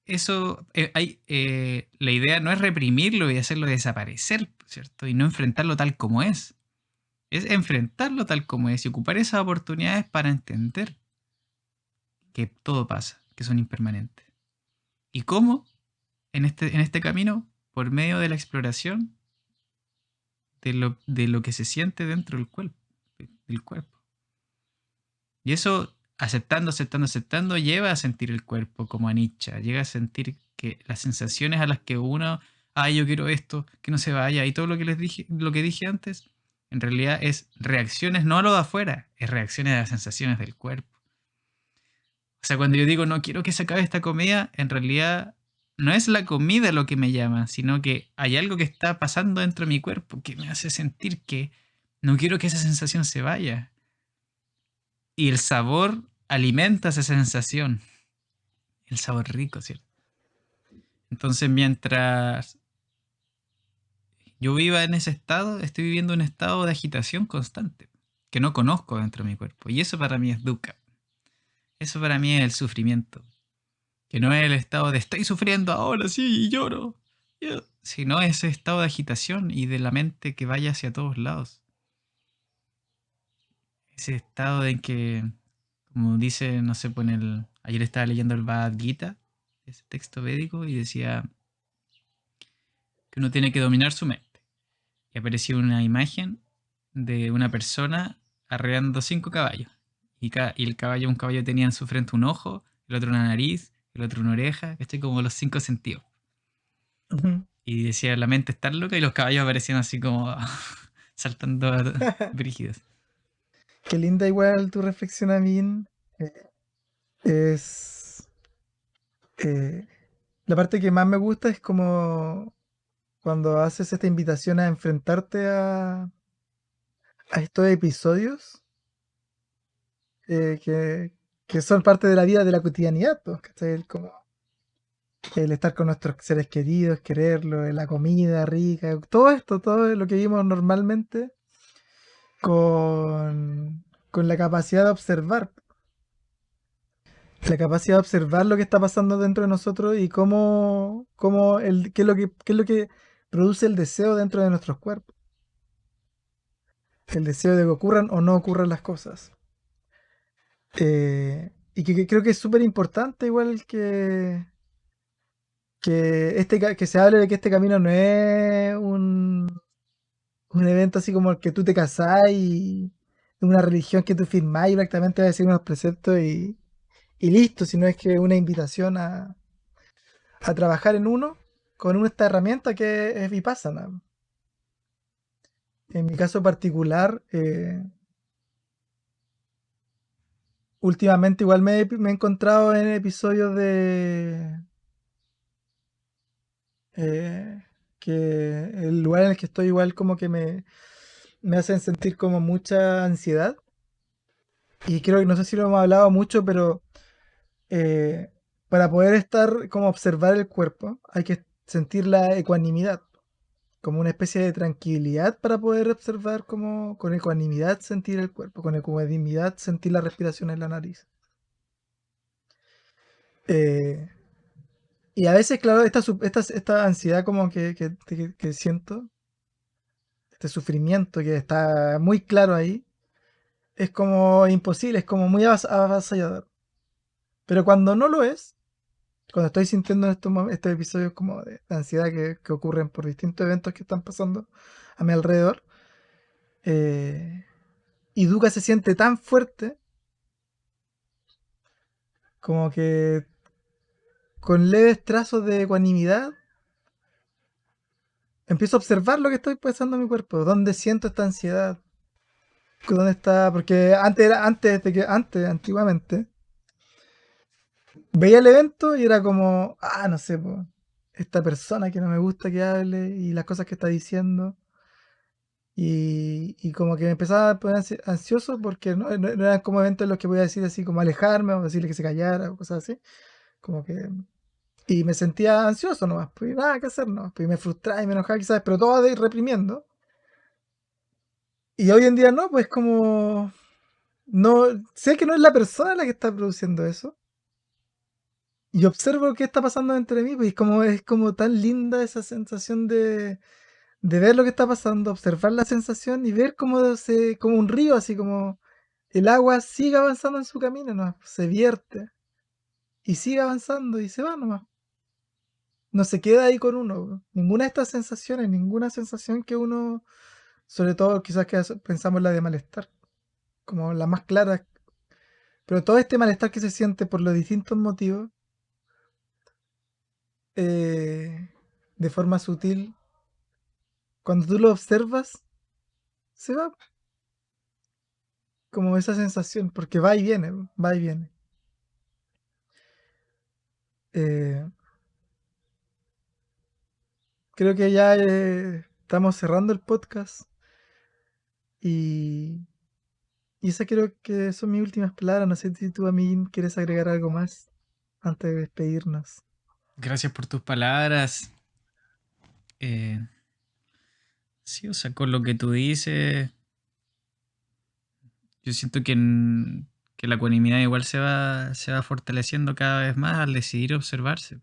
eso, la idea no es reprimirlo y hacerlo desaparecer, ¿cierto? Y no enfrentarlo tal como es enfrentarlo tal como es y ocupar esas oportunidades para entender que todo pasa, que son impermanentes. ¿Y cómo? En este camino, por medio de la exploración de lo que se siente dentro del cuerpo. Y eso, aceptando, aceptando, aceptando, lleva a sentir el cuerpo como anicca, llega a sentir que las sensaciones a las que uno, ay, yo quiero esto, que no se vaya, y todo lo que les dije, lo que dije antes, en realidad es reacciones, no a lo de afuera, es reacciones a las sensaciones del cuerpo. O sea, cuando yo digo no quiero que se acabe esta comida, en realidad no es la comida lo que me llama, sino que hay algo que está pasando dentro de mi cuerpo que me hace sentir que no quiero que esa sensación se vaya. Y el sabor alimenta esa sensación. El sabor rico, ¿cierto? Entonces, mientras yo viva en ese estado, estoy viviendo un estado de agitación constante, que no conozco dentro de mi cuerpo. Y eso para mí es dukkha. Eso para mí es el sufrimiento. Que no es el estado de estoy sufriendo ahora, sí, y lloro. Sino ese estado de agitación y de la mente que vaya hacia todos lados. Ese estado en que, como dice, no sé, ayer estaba leyendo el Bhagavad Gita, ese texto védico, y decía que uno tiene que dominar su mente. Y apareció una imagen de una persona arreando 5 caballos. Y el caballo, un caballo tenía en su frente un ojo, el otro una nariz, el otro una oreja, ¿cachai? Como los 5 sentidos. Ujú. Y decía, la mente está loca y los caballos aparecían así como saltando brígidos. Qué linda igual tu reflexión, Amin. Eh, es eh, la parte que más me gusta es como cuando haces esta invitación a enfrentarte a estos episodios que, que son parte de la vida de la cotidianidad, pues, ¿cachai? Como el estar con nuestros seres queridos, quererlos, la comida rica, todo esto, todo lo que vimos normalmente con la capacidad de observar. La capacidad de observar lo que está pasando dentro de nosotros y qué es lo que produce el deseo dentro de nuestros cuerpos. El deseo de que ocurran o no ocurran las cosas. Y que creo que es súper importante igual que se hable de que este camino no es un evento así como el que tú te casás y una religión que tú firmás y prácticamente vas a decir unos preceptos y listo, sino es que una invitación a trabajar en uno con esta herramienta que es Vipassana. En mi caso particular, últimamente igual me he encontrado en episodios de que el lugar en el que estoy igual como que me hacen sentir como mucha ansiedad. Y creo que no sé si lo hemos hablado mucho, pero eh, para poder estar como observar el cuerpo hay que sentir la ecuanimidad, como una especie de tranquilidad para poder observar como con ecuanimidad sentir el cuerpo, con ecuanimidad sentir la respiración en la nariz. Eh, y a veces, claro, esta ansiedad como que siento, este sufrimiento que está muy claro ahí, es como imposible, es como muy avasallador. Pero cuando no lo es, cuando estoy sintiendo estos episodios como de ansiedad que ocurren por distintos eventos que están pasando a mi alrededor, eh, y Duca se siente tan fuerte como que con leves trazos de ecuanimidad empiezo a observar lo que estoy pasando en mi cuerpo, dónde siento esta ansiedad, dónde está, porque antiguamente, veía el evento y era como, no sé, po, esta persona que no me gusta que hable y las cosas que está diciendo. Y como que me empezaba a poner ansioso porque no eran como eventos en los que podía decir así como alejarme o decirle que se callara o cosas así. Como que... Y me sentía ansioso nomás, pues nada que hacer nomás, pues y me frustraba y me enojaba quizás, pero todo de ir reprimiendo. Y hoy en día no, pues como... No, sé que no es la persona la que está produciendo eso. Y observo qué está pasando entre mí, pues es como tan linda esa sensación de ver lo que está pasando, observar la sensación y ver como un río, así como el agua sigue avanzando en su camino, ¿no? Se vierte y sigue avanzando y se va nomás. No se queda ahí con uno. Ninguna de estas sensaciones, ninguna sensación que uno, sobre todo quizás que pensamos en la de malestar, como la más clara, pero todo este malestar que se siente por los distintos motivos, eh, de forma sutil, cuando tú lo observas, se va como esa sensación, porque va y viene, va y viene. Eh, Creo que ya estamos cerrando el podcast y, y esas creo que son mis últimas palabras. No sé si tú a mí quieres agregar algo más antes de despedirnos. Gracias por tus palabras. Eh, sí, o sea, con lo que tú dices, yo siento que la ecuanimidad igual se va fortaleciendo cada vez más al decidir observarse.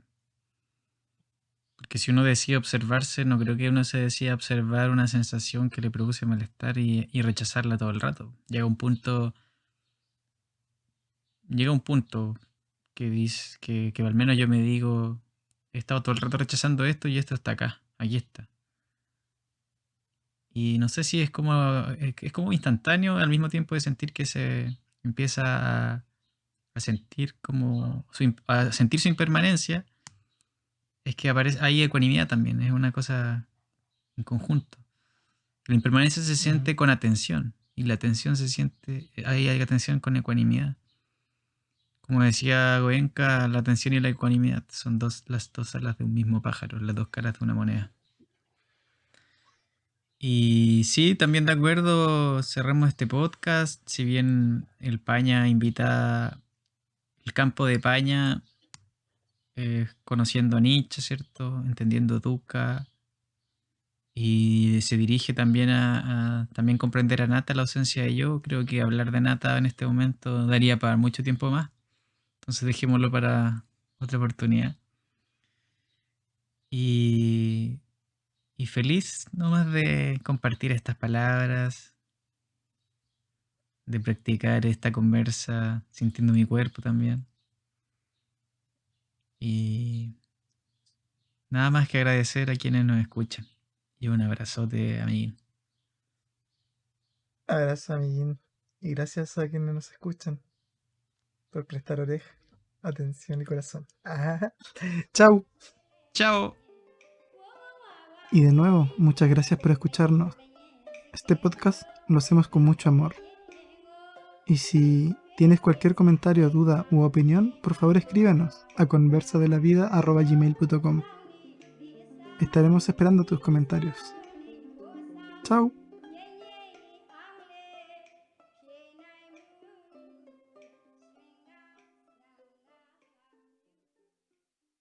Porque si uno decide observarse, no creo que uno se decida observar una sensación que le produce malestar y rechazarla todo el rato. Llega un punto que dice que al menos yo me digo, he estado todo el rato rechazando esto y esto está acá, aquí está. Y no sé si es como instantáneo al mismo tiempo de sentir que se empieza a sentir a sentir su impermanencia, es que aparece, hay ecuanimidad también, es una cosa en conjunto. La impermanencia se Mm. siente con atención y la atención se siente, ahí hay atención con ecuanimidad. Como decía Goenka, la atención y la ecuanimidad son las dos alas de un mismo pájaro, las dos caras de una moneda. Y sí, también de acuerdo, cerramos este podcast. Si bien el Paña invita el campo de Paña, conociendo a Nietzsche, ¿cierto? Entendiendo Dukkha, y se dirige también a también comprender a Nata la ausencia de yo. Creo que hablar de Nata en este momento daría para mucho tiempo más. Entonces dejémoslo para otra oportunidad. Y, y feliz nomás de compartir estas palabras, de practicar esta conversa sintiendo mi cuerpo también. Y nada más que agradecer a quienes nos escuchan. Y un abrazote, amiguín. Abrazo, amiguín. Y gracias a quienes nos escuchan por prestar oreja, atención y corazón. Chau. ¡Chao! Y de nuevo, muchas gracias por escucharnos. Este podcast lo hacemos con mucho amor. Y si tienes cualquier comentario, duda u opinión, por favor escríbanos a conversadelavida@gmail.com. Estaremos esperando tus comentarios. Chao.